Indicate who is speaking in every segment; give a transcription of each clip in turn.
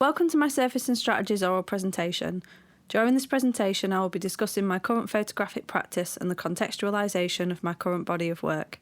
Speaker 1: Welcome to my Surface and Strategies oral presentation. During this presentation, I will be discussing my current photographic practice and the contextualisation of my current body of work,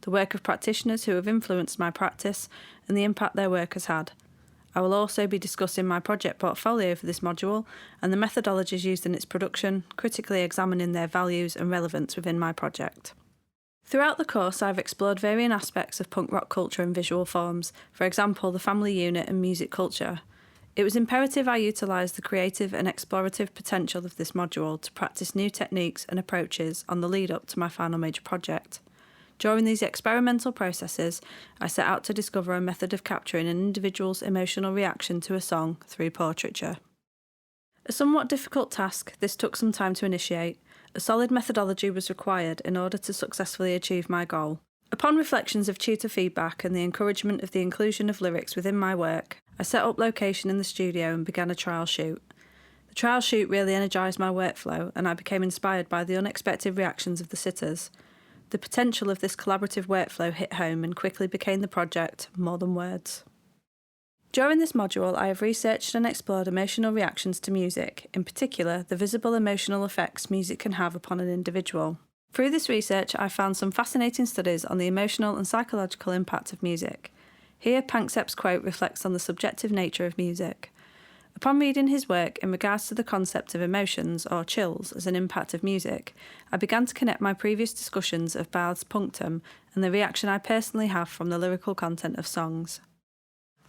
Speaker 1: the work of practitioners who have influenced my practice, and the impact their work has had. I will also be discussing my project portfolio for this module and the methodologies used in its production, critically examining their values and relevance within my project. Throughout the course, I've explored varying aspects of punk rock culture and visual forms, for example, the family unit and music culture. It was imperative I utilised the creative and explorative potential of this module to practice new techniques and approaches on the lead-up to my final major project. During these experimental processes, I set out to discover a method of capturing an individual's emotional reaction to a song through portraiture. A somewhat difficult task, this took some time to initiate. A solid methodology was required in order to successfully achieve my goal. Upon reflections of tutor feedback and the encouragement of the inclusion of lyrics within my work, I set up location in the studio and began a trial shoot. The trial shoot really energised my workflow, and I became inspired by the unexpected reactions of the sitters. The potential of this collaborative workflow hit home and quickly became the project More Than Words. During this module, I have researched and explored emotional reactions to music, in particular the visible emotional effects music can have upon an individual. Through this research, I found some fascinating studies on the emotional and psychological impact of music. Here, Panksepp's quote reflects on the subjective nature of music. Upon reading his work in regards to the concept of emotions, or chills, as an impact of music, I began to connect my previous discussions of Barth's punctum and the reaction I personally have from the lyrical content of songs.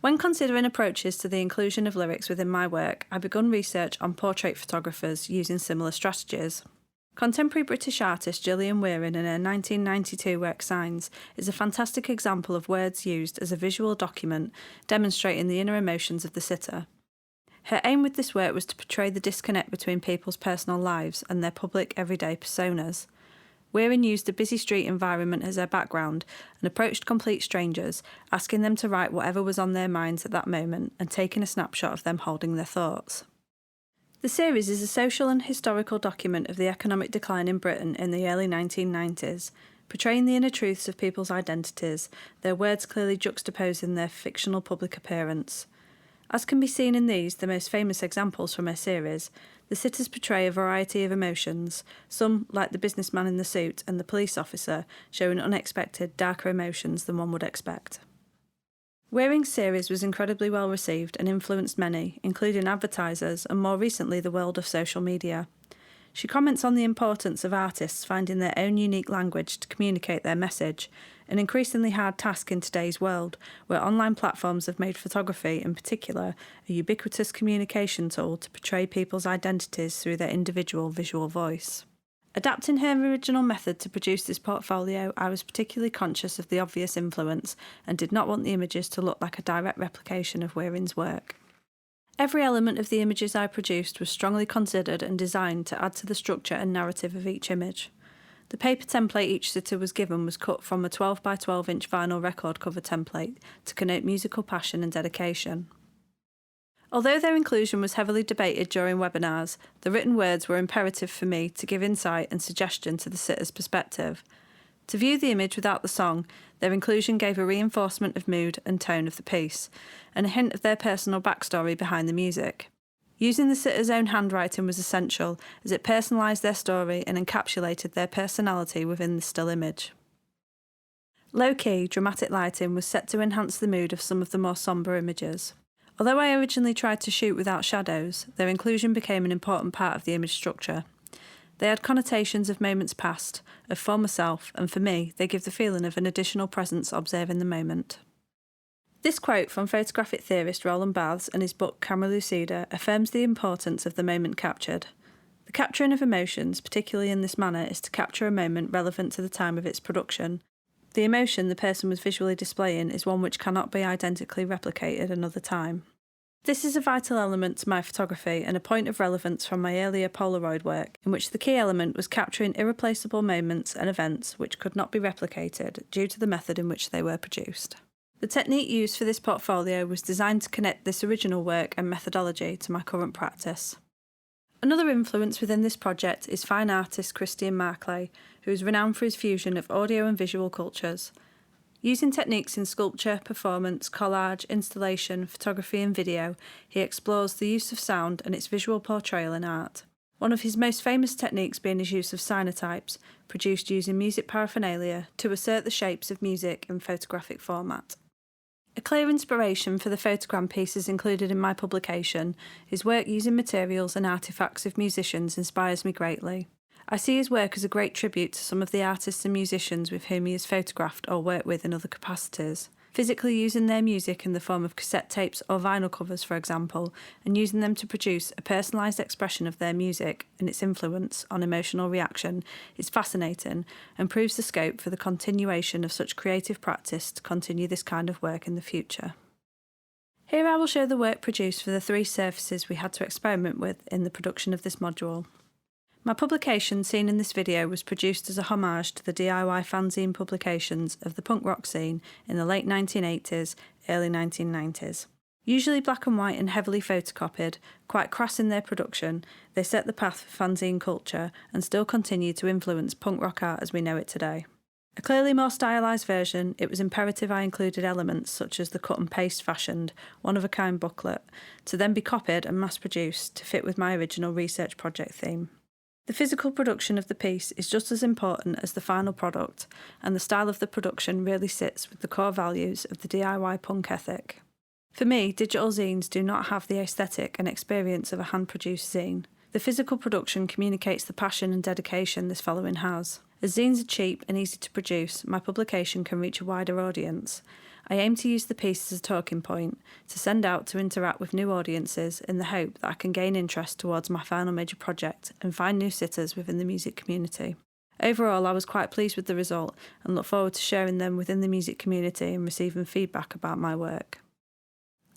Speaker 1: When considering approaches to the inclusion of lyrics within my work, I began research on portrait photographers using similar strategies. Contemporary British artist Gillian Wearing in her 1992 work Signs is a fantastic example of words used as a visual document demonstrating the inner emotions of the sitter. Her aim with this work was to portray the disconnect between people's personal lives and their public everyday personas. Wearing used a busy street environment as her background and approached complete strangers, asking them to write whatever was on their minds at that moment and taking a snapshot of them holding their thoughts. The series is a social and historical document of the economic decline in Britain in the early 1990s, portraying the inner truths of people's identities, their words clearly juxtaposing their fictional public appearance. As can be seen in these, the most famous examples from her series, the sitters portray a variety of emotions, some, like the businessman in the suit and the police officer, showing unexpected, darker emotions than one would expect. Wearing's series was incredibly well received and influenced many, including advertisers and more recently the world of social media. She comments on the importance of artists finding their own unique language to communicate their message, an increasingly hard task in today's world, where online platforms have made photography, in particular, a ubiquitous communication tool to portray people's identities through their individual visual voice. Adapting her original method to produce this portfolio, I was particularly conscious of the obvious influence and did not want the images to look like a direct replication of Wearing's work. Every element of the images I produced was strongly considered and designed to add to the structure and narrative of each image. The paper template each sitter was given was cut from a 12 by 12 inch vinyl record cover template to connote musical passion and dedication. Although their inclusion was heavily debated during webinars, the written words were imperative for me to give insight and suggestion to the sitter's perspective. To view the image without the song, their inclusion gave a reinforcement of mood and tone of the piece, and a hint of their personal backstory behind the music. Using the sitter's own handwriting was essential, as it personalised their story and encapsulated their personality within the still image. Low-key, dramatic lighting was set to enhance the mood of some of the more sombre images. Although I originally tried to shoot without shadows, their inclusion became an important part of the image structure. They had connotations of moments past, of former self, and for me, they give the feeling of an additional presence observing the moment. This quote from photographic theorist Roland Barthes in his book Camera Lucida affirms the importance of the moment captured. The capturing of emotions, particularly in this manner, is to capture a moment relevant to the time of its production. The emotion the person was visually displaying is one which cannot be identically replicated another time. This is a vital element to my photography and a point of relevance from my earlier Polaroid work, in which the key element was capturing irreplaceable moments and events which could not be replicated due to the method in which they were produced. The technique used for this portfolio was designed to connect this original work and methodology to my current practice. Another influence within this project is fine artist Christian Marclay, who is renowned for his fusion of audio and visual cultures. Using techniques in sculpture, performance, collage, installation, photography and video, he explores the use of sound and its visual portrayal in art. One of his most famous techniques being his use of cyanotypes, produced using music paraphernalia to assert the shapes of music in photographic format. A clear inspiration for the photogram pieces included in my publication, his work using materials and artefacts of musicians inspires me greatly. I see his work as a great tribute to some of the artists and musicians with whom he has photographed or worked with in other capacities. Physically using their music in the form of cassette tapes or vinyl covers, for example, and using them to produce a personalised expression of their music and its influence on emotional reaction is fascinating and proves the scope for the continuation of such creative practice to continue this kind of work in the future. Here I will show the work produced for the 3 surfaces we had to experiment with in the production of this module. My publication seen in this video was produced as a homage to the DIY fanzine publications of the punk rock scene in the late 1980s, early 1990s. Usually black and white and heavily photocopied, quite crass in their production, they set the path for fanzine culture and still continue to influence punk rock art as we know it today. A clearly more stylised version, it was imperative I included elements such as the cut and paste fashioned, one-of-a-kind booklet, to then be copied and mass-produced to fit with my original research project theme. The physical production of the piece is just as important as the final product, and the style of the production really sits with the core values of the DIY punk ethic. For me, digital zines do not have the aesthetic and experience of a hand-produced zine. The physical production communicates the passion and dedication this following has. As zines are cheap and easy to produce, my publication can reach a wider audience. I aim to use the piece as a talking point, to send out to interact with new audiences in the hope that I can gain interest towards my final major project and find new sitters within the music community. Overall, I was quite pleased with the result and look forward to sharing them within the music community and receiving feedback about my work.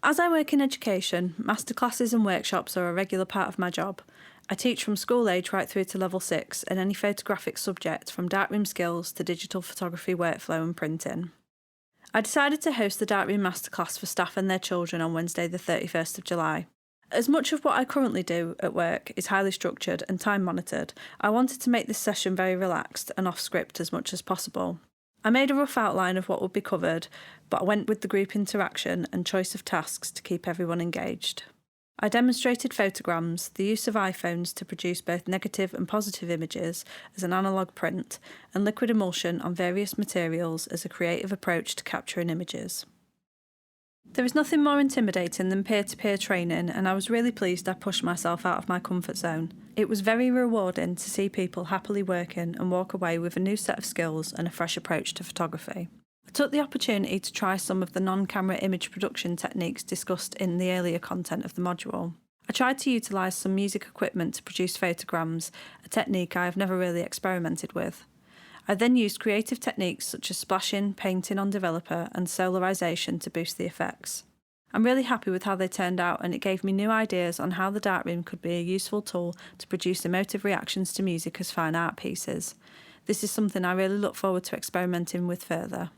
Speaker 1: As I work in education, masterclasses and workshops are a regular part of my job. I teach from school age right through to level 6 in any photographic subject from darkroom skills to digital photography workflow and printing. I decided to host the Darkroom Masterclass for staff and their children on Wednesday the 31st of July. As much of what I currently do at work is highly structured and time monitored, I wanted to make this session very relaxed and off script as much as possible. I made a rough outline of what would be covered, but I went with the group interaction and choice of tasks to keep everyone engaged. I demonstrated photograms, the use of iPhones to produce both negative and positive images as an analogue print, and liquid emulsion on various materials as a creative approach to capturing images. There is nothing more intimidating than peer-to-peer training, and I was really pleased I pushed myself out of my comfort zone. It was very rewarding to see people happily working and walk away with a new set of skills and a fresh approach to photography. I took the opportunity to try some of the non-camera image production techniques discussed in the earlier content of the module. I tried to utilise some music equipment to produce photograms, a technique I have never really experimented with. I then used creative techniques such as splashing, painting on developer and solarisation to boost the effects. I'm really happy with how they turned out, and it gave me new ideas on how the darkroom could be a useful tool to produce emotive reactions to music as fine art pieces. This is something I really look forward to experimenting with further.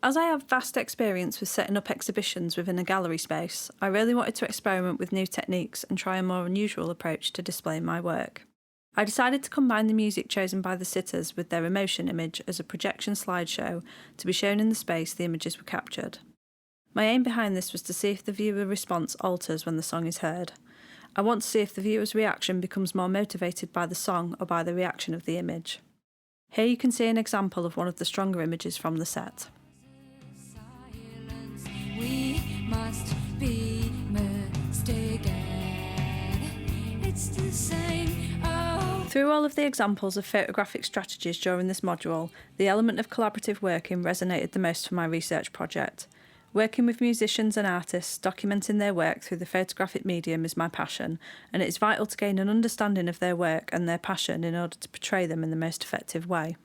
Speaker 1: As I have vast experience with setting up exhibitions within a gallery space, I really wanted to experiment with new techniques and try a more unusual approach to displaying my work. I decided to combine the music chosen by the sitters with their emotion image as a projection slideshow to be shown in the space the images were captured. My aim behind this was to see if the viewer response alters when the song is heard. I want to see if the viewer's reaction becomes more motivated by the song or by the reaction of the image. Here you can see an example of one of the stronger images from the set.
Speaker 2: We must be mistaken. It's the same. Oh.
Speaker 1: Through all of the examples of photographic strategies during this module, the element of collaborative working resonated the most for my research project. Working with musicians and artists, documenting their work through the photographic medium is my passion, and it is vital to gain an understanding of their work and their passion in order to portray them in the most effective way.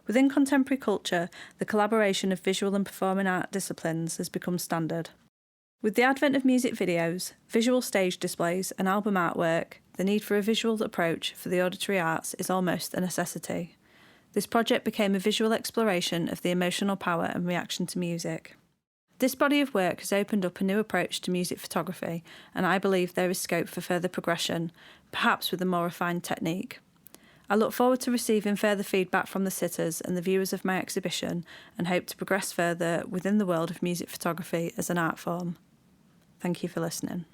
Speaker 1: Within contemporary culture, the collaboration of visual and performing art disciplines has become standard. With the advent of music videos, visual stage displays and album artwork, the need for a visual approach for the auditory arts is almost a necessity. This project became a visual exploration of the emotional power and reaction to music. This body of work has opened up a new approach to music photography, and I believe there is scope for further progression, perhaps with a more refined technique. I look forward to receiving further feedback from the sitters and the viewers of my exhibition and hope to progress further within the world of music photography as an art form. Thank you for listening.